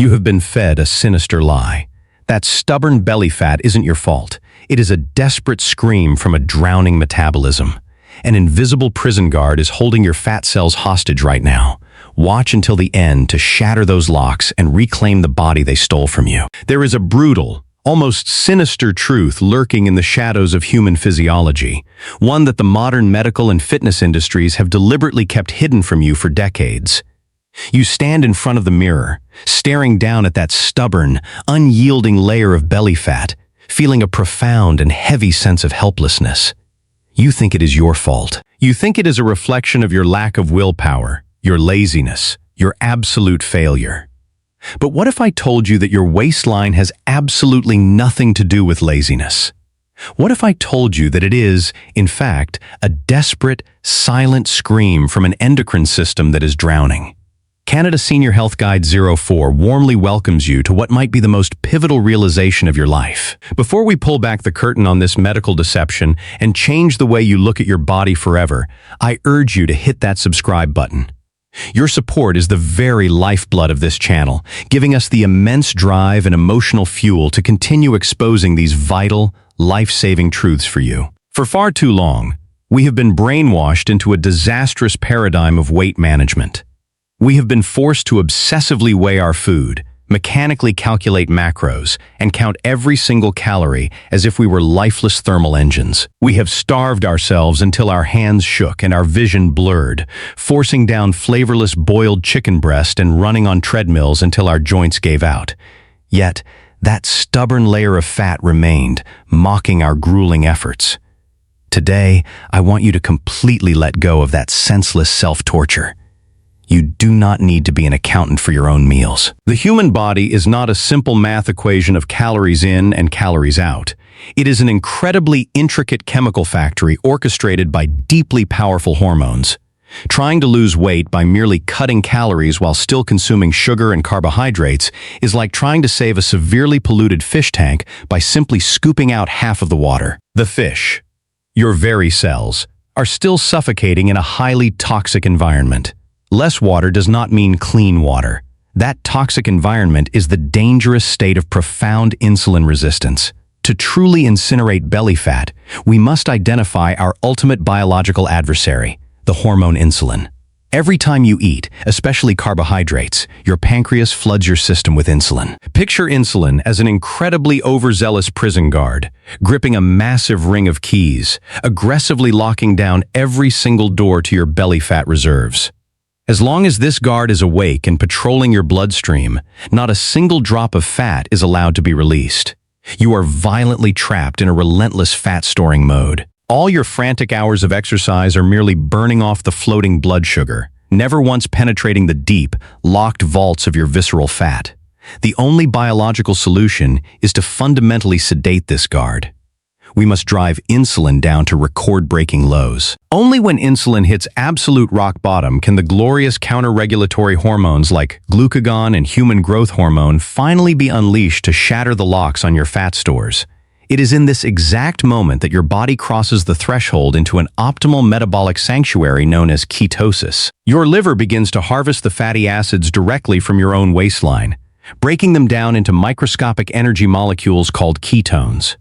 You have been fed a sinister lie. That stubborn belly fat isn't your fault. It is a desperate scream from a drowning metabolism. An invisible prison guard is holding your fat cells hostage right now. Watch until the end to shatter those locks and reclaim the body they stole from you. There is a brutal, almost sinister truth lurking in the shadows of human physiology, one that the modern medical and fitness industries have deliberately kept hidden from you for decades. You stand in front of the mirror, staring down at that stubborn, unyielding layer of belly fat, feeling a profound and heavy sense of helplessness. You think it is your fault. You think it is a reflection of your lack of willpower, your laziness, your absolute failure. But what if I told you that your waistline has absolutely nothing to do with laziness? What if I told you that it is, in fact, a desperate, silent scream from an endocrine system that is drowning? Canada Senior Health Guide 04 warmly welcomes you to what might be the most pivotal realization of your life. Before we pull back the curtain on this medical deception and change the way you look at your body forever, I urge you to hit that subscribe button. Your support is the very lifeblood of this channel, giving us the immense drive and emotional fuel to continue exposing these vital, life-saving truths for you. For far too long, we have been brainwashed into a disastrous paradigm of weight management. We have been forced to obsessively weigh our food, mechanically calculate macros, and count every single calorie as if we were lifeless thermal engines. We have starved ourselves until our hands shook and our vision blurred, forcing down flavorless boiled chicken breast and running on treadmills until our joints gave out. Yet, that stubborn layer of fat remained, mocking our grueling efforts. Today, I want you to completely let go of that senseless self-torture. You do not need to be an accountant for your own meals. The human body is not a simple math equation of calories in and calories out. It is an incredibly intricate chemical factory orchestrated by deeply powerful hormones. Trying to lose weight by merely cutting calories while still consuming sugar and carbohydrates is like trying to save a severely polluted fish tank by simply scooping out half of the water. The fish, your very cells, are still suffocating in a highly toxic environment. Less water does not mean clean water. That toxic environment is the dangerous state of profound insulin resistance. To truly incinerate belly fat, we must identify our ultimate biological adversary, the hormone insulin. Every time you eat, especially carbohydrates, your pancreas floods your system with insulin. Picture insulin as an incredibly overzealous prison guard, gripping a massive ring of keys, aggressively locking down every single door to your belly fat reserves. As long as this guard is awake and patrolling your bloodstream, not a single drop of fat is allowed to be released. You are violently trapped in a relentless fat-storing mode. All your frantic hours of exercise are merely burning off the floating blood sugar, never once penetrating the deep, locked vaults of your visceral fat. The only biological solution is to fundamentally sedate this guard. We must drive insulin down to record-breaking lows. Only when insulin hits absolute rock bottom can the glorious counter-regulatory hormones like glucagon and human growth hormone finally be unleashed to shatter the locks on your fat stores. It is in this exact moment that your body crosses the threshold into an optimal metabolic sanctuary known as ketosis. Your liver begins to harvest the fatty acids directly from your own waistline, breaking them down into microscopic energy molecules called ketones.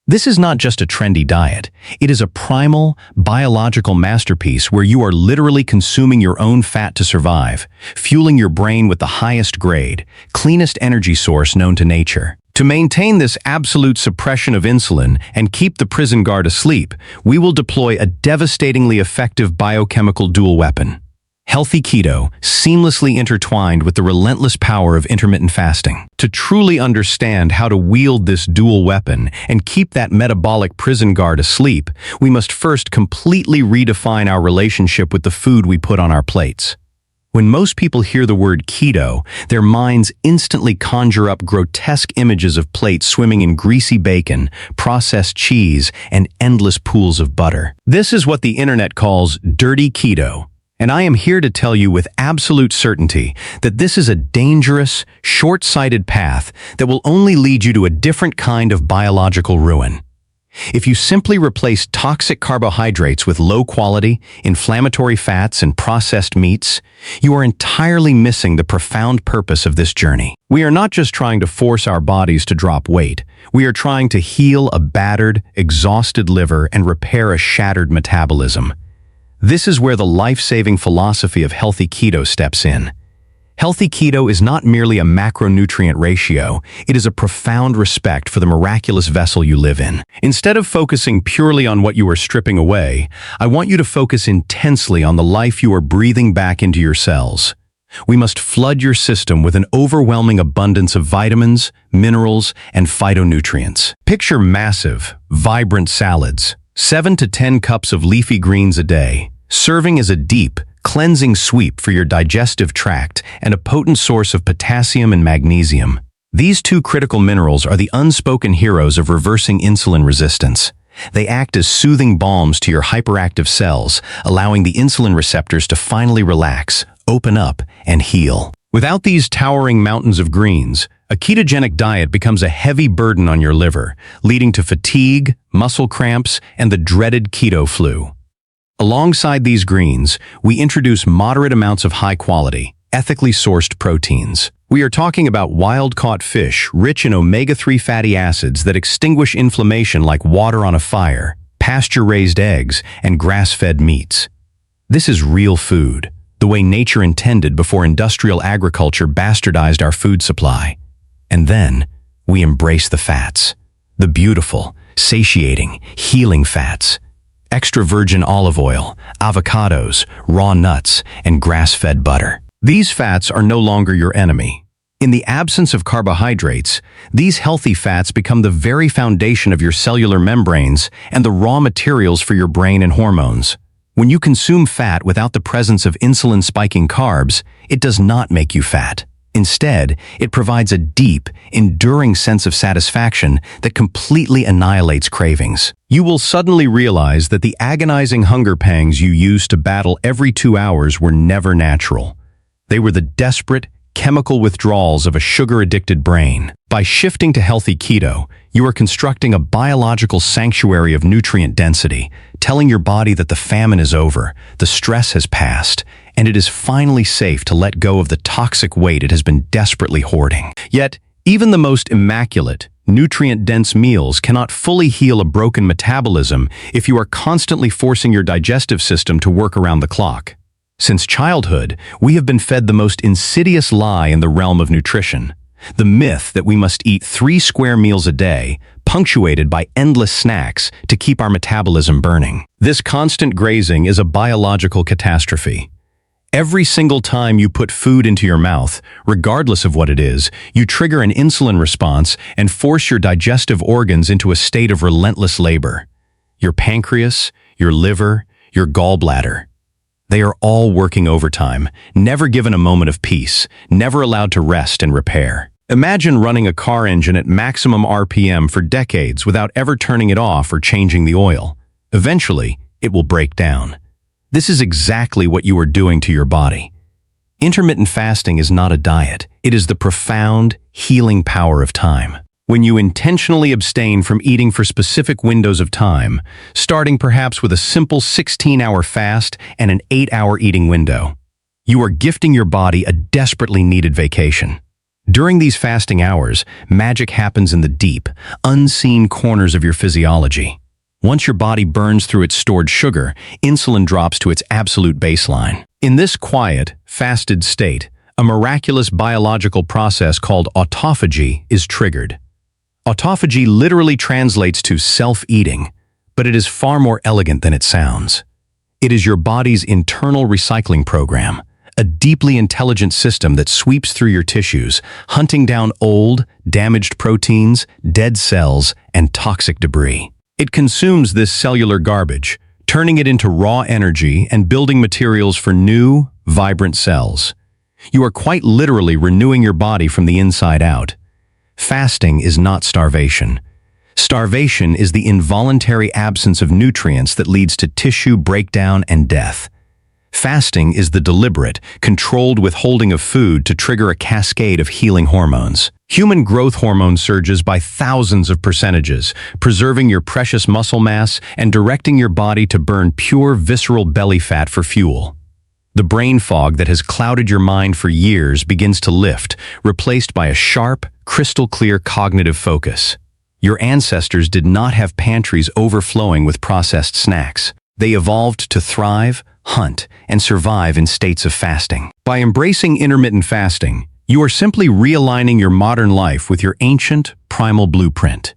This is not just a trendy diet. It is a primal, biological masterpiece where you are literally consuming your own fat to survive, fueling your brain with the highest grade, cleanest energy source known to nature. To maintain this absolute suppression of insulin and keep the prison guard asleep, we will deploy a devastatingly effective biochemical dual weapon. Healthy keto, seamlessly intertwined with the relentless power of intermittent fasting. To truly understand how to wield this dual weapon and keep that metabolic prison guard asleep, we must first completely redefine our relationship with the food we put on our plates. When most people hear the word keto, their minds instantly conjure up grotesque images of plates swimming in greasy bacon, processed cheese, and endless pools of butter. This is what the internet calls dirty keto. And I am here to tell you with absolute certainty that this is a dangerous, short-sighted path that will only lead you to a different kind of biological ruin. If you simply replace toxic carbohydrates with low-quality, inflammatory fats and processed meats, you are entirely missing the profound purpose of this journey. We are not just trying to force our bodies to drop weight. We are trying to heal a battered, exhausted liver and repair a shattered metabolism. This is where the life-saving philosophy of healthy keto steps in. Healthy keto is not merely a macronutrient ratio, it is a profound respect for the miraculous vessel you live in. Instead of focusing purely on what you are stripping away, I want you to focus intensely on the life you are breathing back into your cells. We must flood your system with an overwhelming abundance of vitamins, minerals, and phytonutrients. Picture massive, vibrant salads, 7 to 10 cups of leafy greens a day, serving as a deep, cleansing sweep for your digestive tract and a potent source of potassium and magnesium. These two critical minerals are the unspoken heroes of reversing insulin resistance. They act as soothing balms to your hyperactive cells, allowing the insulin receptors to finally relax, open up, and heal. Without these towering mountains of greens, a ketogenic diet becomes a heavy burden on your liver, leading to fatigue, muscle cramps, and the dreaded keto flu. Alongside these greens, we introduce moderate amounts of high-quality, ethically sourced proteins. We are talking about wild-caught fish rich in omega-3 fatty acids that extinguish inflammation like water on a fire, pasture-raised eggs, and grass-fed meats. This is real food, the way nature intended before industrial agriculture bastardized our food supply. And then, we embrace the fats. The beautiful, satiating, healing fats. Extra virgin olive oil, avocados, raw nuts, and grass-fed butter. These fats are no longer your enemy. In the absence of carbohydrates, these healthy fats become the very foundation of your cellular membranes and the raw materials for your brain and hormones. When you consume fat without the presence of insulin-spiking carbs, it does not make you fat. Instead, it provides a deep, enduring sense of satisfaction that completely annihilates cravings. You will suddenly realize that the agonizing hunger pangs you used to battle every 2 hours were never natural. They were the desperate, chemical withdrawals of a sugar-addicted brain. By shifting to healthy keto, you are constructing a biological sanctuary of nutrient density, telling your body that the famine is over, the stress has passed, and it is finally safe to let go of the toxic weight it has been desperately hoarding. Yet, even the most immaculate, nutrient-dense meals cannot fully heal a broken metabolism if you are constantly forcing your digestive system to work around the clock. Since childhood, we have been fed the most insidious lie in the realm of nutrition, the myth that we must eat 3 square meals a day, punctuated by endless snacks to keep our metabolism burning. This constant grazing is a biological catastrophe. Every single time you put food into your mouth, regardless of what it is, you trigger an insulin response and force your digestive organs into a state of relentless labor. Your pancreas, your liver, your gallbladder. They are all working overtime, never given a moment of peace, never allowed to rest and repair. Imagine running a car engine at maximum RPM for decades without ever turning it off or changing the oil. Eventually, it will break down. This is exactly what you are doing to your body. Intermittent fasting is not a diet. It is the profound, healing power of time. When you intentionally abstain from eating for specific windows of time, starting perhaps with a simple 16-hour fast and an 8-hour eating window, you are gifting your body a desperately needed vacation. During these fasting hours, magic happens in the deep, unseen corners of your physiology. Once your body burns through its stored sugar, insulin drops to its absolute baseline. In this quiet, fasted state, a miraculous biological process called autophagy is triggered. Autophagy literally translates to self-eating, but it is far more elegant than it sounds. It is your body's internal recycling program, a deeply intelligent system that sweeps through your tissues, hunting down old, damaged proteins, dead cells, and toxic debris. It consumes this cellular garbage, turning it into raw energy and building materials for new, vibrant cells. You are quite literally renewing your body from the inside out. Fasting is not starvation. Starvation is the involuntary absence of nutrients that leads to tissue breakdown and death. Fasting is the deliberate, controlled withholding of food to trigger a cascade of healing hormones. Human growth hormone surges by thousands of percentages, preserving your precious muscle mass and directing your body to burn pure visceral belly fat for fuel. The brain fog that has clouded your mind for years begins to lift, replaced by a sharp, crystal-clear cognitive focus. Your ancestors did not have pantries overflowing with processed snacks. They evolved to thrive, hunt, and survive in states of fasting. By embracing intermittent fasting, you are simply realigning your modern life with your ancient, primal blueprint.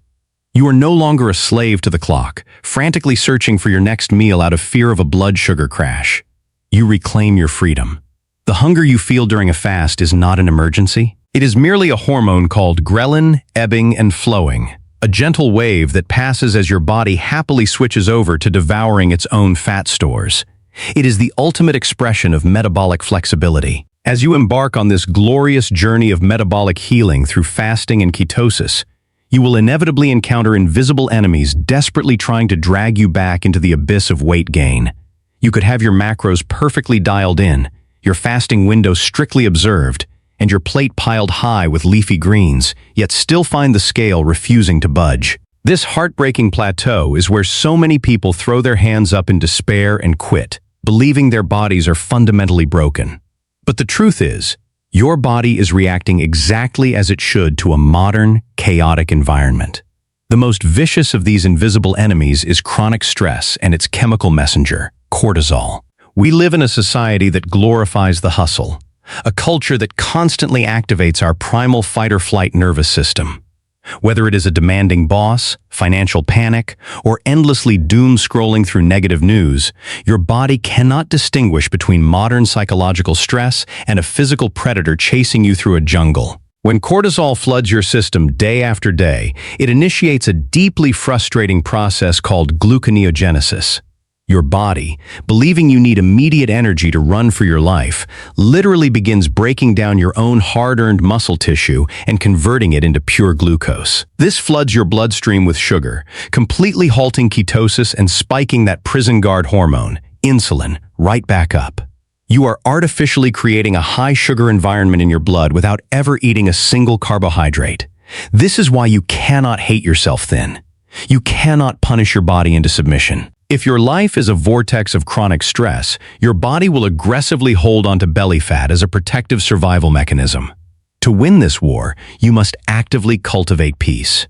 You are no longer a slave to the clock, frantically searching for your next meal out of fear of a blood sugar crash. You reclaim your freedom. The hunger you feel during a fast is not an emergency. It is merely a hormone called ghrelin, ebbing, and flowing, a gentle wave that passes as your body happily switches over to devouring its own fat stores. It is the ultimate expression of metabolic flexibility. As you embark on this glorious journey of metabolic healing through fasting and ketosis, you will inevitably encounter invisible enemies desperately trying to drag you back into the abyss of weight gain. You could have your macros perfectly dialed in, your fasting window strictly observed, and your plate piled high with leafy greens, yet still find the scale refusing to budge. This heartbreaking plateau is where so many people throw their hands up in despair and quit, believing their bodies are fundamentally broken. But the truth is, your body is reacting exactly as it should to a modern, chaotic environment. The most vicious of these invisible enemies is chronic stress and its chemical messenger, cortisol. We live in a society that glorifies the hustle, a culture that constantly activates our primal fight-or-flight nervous system. Whether it is a demanding boss, financial panic, or endlessly doom-scrolling through negative news, your body cannot distinguish between modern psychological stress and a physical predator chasing you through a jungle. When cortisol floods your system day after day, it initiates a deeply frustrating process called gluconeogenesis. Your body, believing you need immediate energy to run for your life, literally begins breaking down your own hard-earned muscle tissue and converting it into pure glucose. This floods your bloodstream with sugar, completely halting ketosis and spiking that prison guard hormone, insulin, right back up. You are artificially creating a high-sugar environment in your blood without ever eating a single carbohydrate. This is why you cannot hate yourself thin. You cannot punish your body into submission. If your life is a vortex of chronic stress, your body will aggressively hold onto belly fat as a protective survival mechanism. To win this war, you must actively cultivate peace.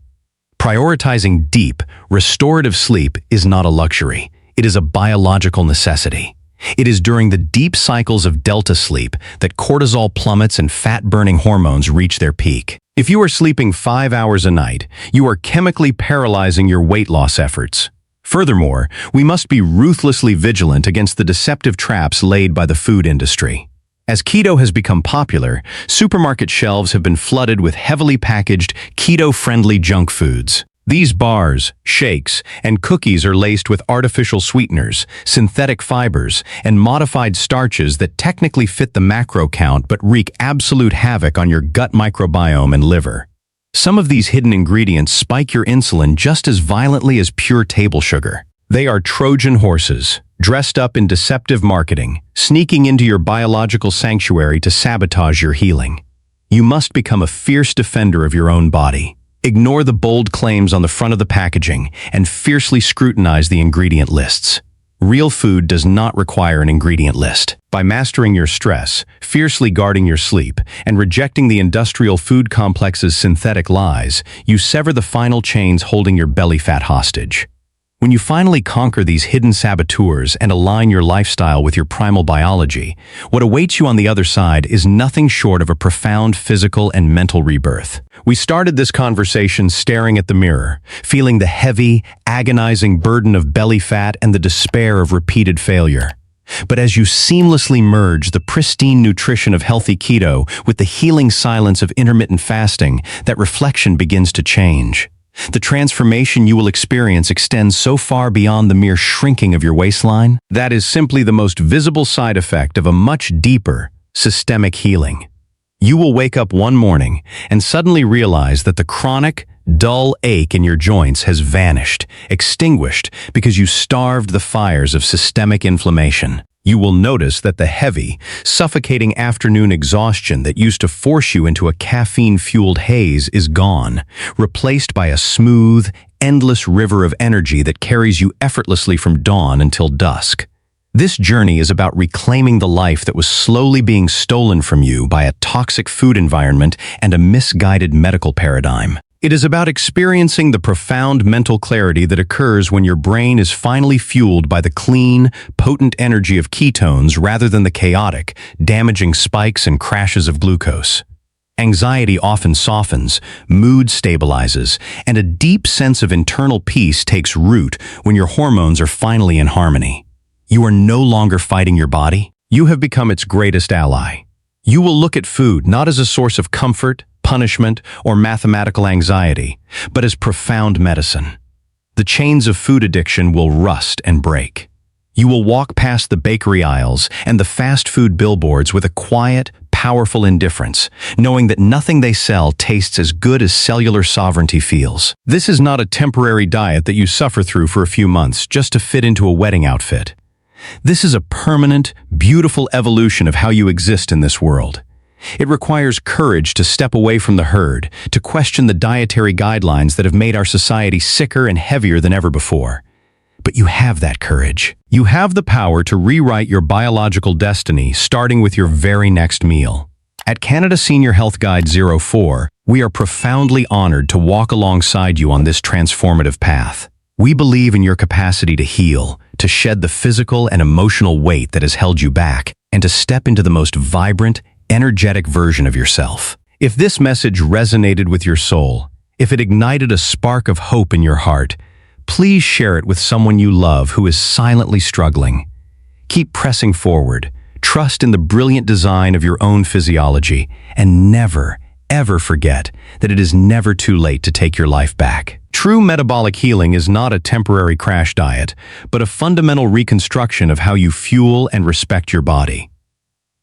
Prioritizing deep, restorative sleep is not a luxury. It is a biological necessity. It is during the deep cycles of delta sleep that cortisol plummets and fat-burning hormones reach their peak. If you are sleeping 5 hours a night, you are chemically paralyzing your weight loss efforts. Furthermore, we must be ruthlessly vigilant against the deceptive traps laid by the food industry. As keto has become popular, supermarket shelves have been flooded with heavily packaged, keto-friendly junk foods. These bars, shakes, and cookies are laced with artificial sweeteners, synthetic fibers, and modified starches that technically fit the macro count but wreak absolute havoc on your gut microbiome and liver. Some of these hidden ingredients spike your insulin just as violently as pure table sugar. They are Trojan horses, dressed up in deceptive marketing, sneaking into your biological sanctuary to sabotage your healing. You must become a fierce defender of your own body. Ignore the bold claims on the front of the packaging and fiercely scrutinize the ingredient lists. Real food does not require an ingredient list. By mastering your stress, fiercely guarding your sleep, and rejecting the industrial food complex's synthetic lies, you sever the final chains holding your belly fat hostage. When you finally conquer these hidden saboteurs and align your lifestyle with your primal biology, what awaits you on the other side is nothing short of a profound physical and mental rebirth. We started this conversation staring at the mirror, feeling the heavy, agonizing burden of belly fat and the despair of repeated failure. But as you seamlessly merge the pristine nutrition of healthy keto with the healing silence of intermittent fasting, that reflection begins to change. The transformation you will experience extends so far beyond the mere shrinking of your waistline. That is simply the most visible side effect of a much deeper, systemic healing. You will wake up one morning and suddenly realize that the chronic, dull ache in your joints has vanished, extinguished, because you starved the fires of systemic inflammation. You will notice that the heavy, suffocating afternoon exhaustion that used to force you into a caffeine-fueled haze is gone, replaced by a smooth, endless river of energy that carries you effortlessly from dawn until dusk. This journey is about reclaiming the life that was slowly being stolen from you by a toxic food environment and a misguided medical paradigm. It is about experiencing the profound mental clarity that occurs when your brain is finally fueled by the clean, potent energy of ketones rather than the chaotic, damaging spikes and crashes of glucose. Anxiety often softens, mood stabilizes, and a deep sense of internal peace takes root when your hormones are finally in harmony. You are no longer fighting your body. You have become its greatest ally. You will look at food not as a source of comfort, punishment, or mathematical anxiety, but as profound medicine. The chains of food addiction will rust and break. You will walk past the bakery aisles and the fast food billboards with a quiet, powerful indifference, knowing that nothing they sell tastes as good as cellular sovereignty feels. This is not a temporary diet that you suffer through for a few months just to fit into a wedding outfit. This is a permanent, beautiful evolution of how you exist in this world. It requires courage to step away from the herd, to question the dietary guidelines that have made our society sicker and heavier than ever before. But you have that courage. You have the power to rewrite your biological destiny, starting with your very next meal. At Canada Senior Health Guide 04, we are profoundly honored to walk alongside you on this transformative path. We believe in your capacity to heal, to shed the physical and emotional weight that has held you back, and to step into the most vibrant, energetic version of yourself. If this message resonated with your soul, if it ignited a spark of hope in your heart, please share it with someone you love who is silently struggling. Keep pressing forward, trust in the brilliant design of your own physiology, and never, ever forget that it is never too late to take your life back. True metabolic healing is not a temporary crash diet, but a fundamental reconstruction of how you fuel and respect your body.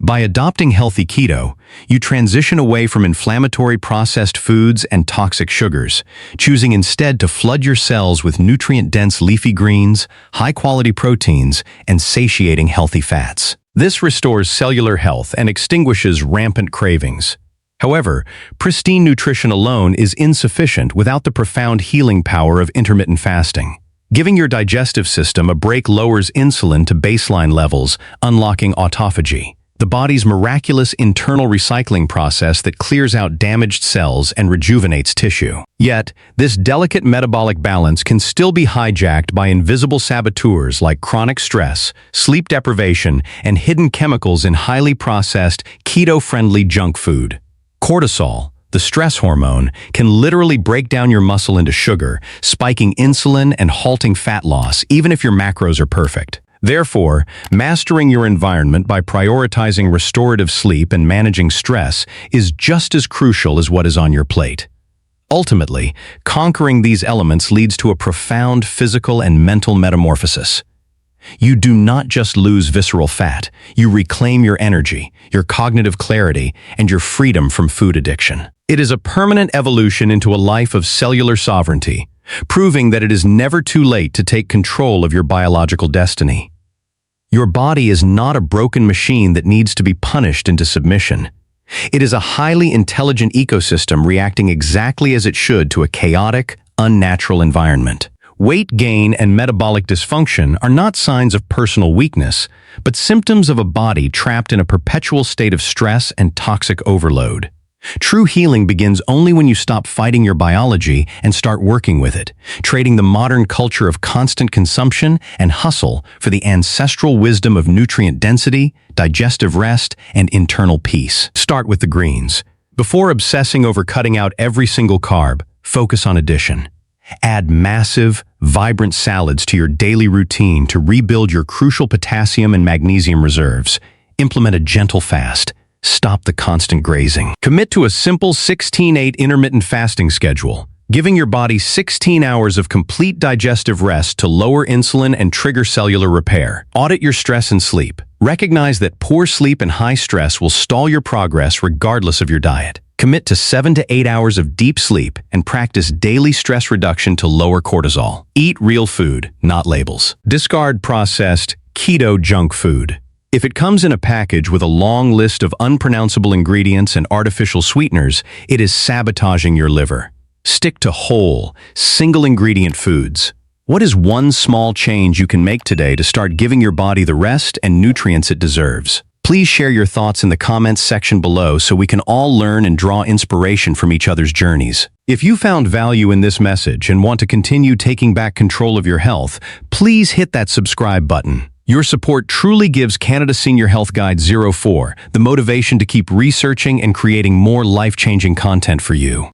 By adopting healthy keto, you transition away from inflammatory processed foods and toxic sugars, choosing instead to flood your cells with nutrient-dense leafy greens, high-quality proteins, and satiating healthy fats. This restores cellular health and extinguishes rampant cravings. However, pristine nutrition alone is insufficient without the profound healing power of intermittent fasting. Giving your digestive system a break lowers insulin to baseline levels, unlocking autophagy, the body's miraculous internal recycling process that clears out damaged cells and rejuvenates tissue. Yet, this delicate metabolic balance can still be hijacked by invisible saboteurs like chronic stress, sleep deprivation, and hidden chemicals in highly processed, keto-friendly junk food. Cortisol, the stress hormone, can literally break down your muscle into sugar, spiking insulin and halting fat loss, even if your macros are perfect. Therefore, mastering your environment by prioritizing restorative sleep and managing stress is just as crucial as what is on your plate. Ultimately, conquering these elements leads to a profound physical and mental metamorphosis. You do not just lose visceral fat, you reclaim your energy, your cognitive clarity, and your freedom from food addiction. It is a permanent evolution into a life of cellular sovereignty, proving that it is never too late to take control of your biological destiny. Your body is not a broken machine that needs to be punished into submission. It is a highly intelligent ecosystem reacting exactly as it should to a chaotic, unnatural environment. Weight gain and metabolic dysfunction are not signs of personal weakness, but symptoms of a body trapped in a perpetual state of stress and toxic overload. True healing begins only when you stop fighting your biology and start working with it, trading the modern culture of constant consumption and hustle for the ancestral wisdom of nutrient density, digestive rest, and internal peace. Start with the greens. Before obsessing over cutting out every single carb, focus on addition. Add massive, vibrant salads to your daily routine to rebuild your crucial potassium and magnesium reserves. Implement a gentle fast. Stop the constant grazing. Commit to a simple 16-8 intermittent fasting schedule, giving your body 16 hours of complete digestive rest to lower insulin and trigger cellular repair. Audit your stress and sleep. Recognize that poor sleep and high stress will stall your progress regardless of your diet. Commit to 7 to 8 hours of deep sleep and practice daily stress reduction to lower cortisol. Eat real food, not labels. Discard processed, keto junk food. If it comes in a package with a long list of unpronounceable ingredients and artificial sweeteners, it is sabotaging your liver. Stick to whole, single-ingredient foods. What is one small change you can make today to start giving your body the rest and nutrients it deserves? Please share your thoughts in the comments section below so we can all learn and draw inspiration from each other's journeys. If you found value in this message and want to continue taking back control of your health, please hit that subscribe button. Your support truly gives Canada Senior Health Guide 04 the motivation to keep researching and creating more life-changing content for you.